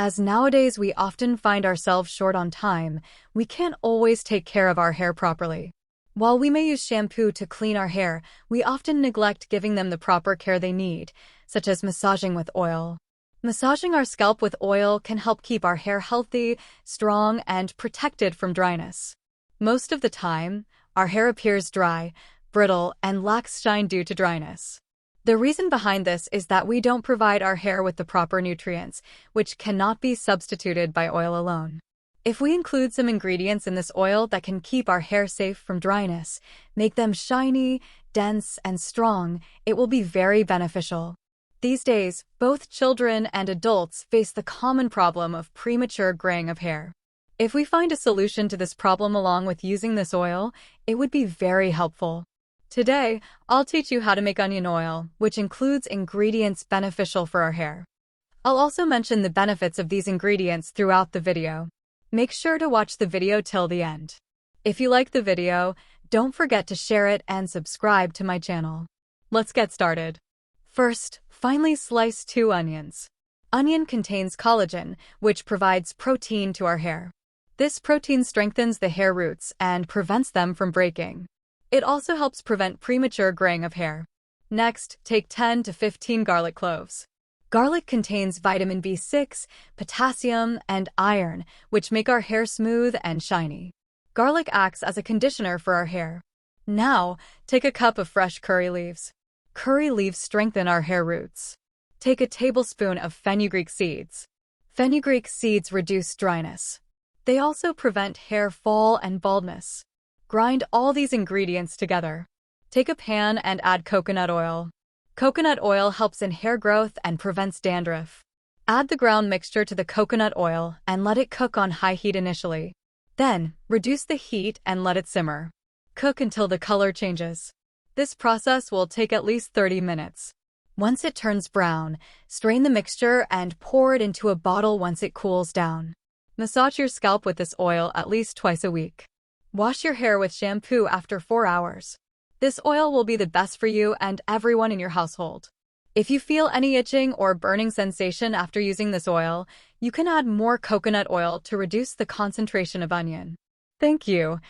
As nowadays we often find ourselves short on time, we can't always take care of our hair properly. While we may use shampoo to clean our hair, we often neglect giving them the proper care they need, such as massaging with oil. Massaging our scalp with oil can help keep our hair healthy, strong, and protected from dryness. Most of the time, our hair appears dry, brittle, and lacks shine due to dryness. The reason behind this is that we don't provide our hair with the proper nutrients, which cannot be substituted by oil alone. If we include some ingredients in this oil that can keep our hair safe from dryness, make them shiny, dense, and strong, it will be very beneficial. These days, both children and adults face the common problem of premature graying of hair. If we find a solution to this problem along with using this oil, it would be very helpful. Today, I'll teach you how to make onion oil, which includes ingredients beneficial for our hair. I'll also mention the benefits of these ingredients throughout the video. Make sure to watch the video till the end. If you like the video, don't forget to share it and subscribe to my channel. Let's get started. First, finely slice 2 onions. Onion contains collagen, which provides protein to our hair. This protein strengthens the hair roots and prevents them from breaking. It also helps prevent premature graying of hair. Next, take 10 to 15 garlic cloves. Garlic contains vitamin B6, potassium, and iron, which make our hair smooth and shiny. Garlic acts as a conditioner for our hair. Now, take a cup of fresh curry leaves. Curry leaves strengthen our hair roots. Take a tablespoon of fenugreek seeds. Fenugreek seeds reduce dryness. They also prevent hair fall and baldness. Grind all these ingredients together. Take a pan and add coconut oil. Coconut oil helps in hair growth and prevents dandruff. Add the ground mixture to the coconut oil and let it cook on high heat initially. Then, reduce the heat and let it simmer. Cook until the color changes. This process will take at least 30 minutes. Once it turns brown, strain the mixture and pour it into a bottle once it cools down. Massage your scalp with this oil at least twice a week. Wash your hair with shampoo after 4 hours. This oil will be the best for you and everyone in your household. If you feel any itching or burning sensation after using this oil, you can add more coconut oil to reduce the concentration of onion. Thank you.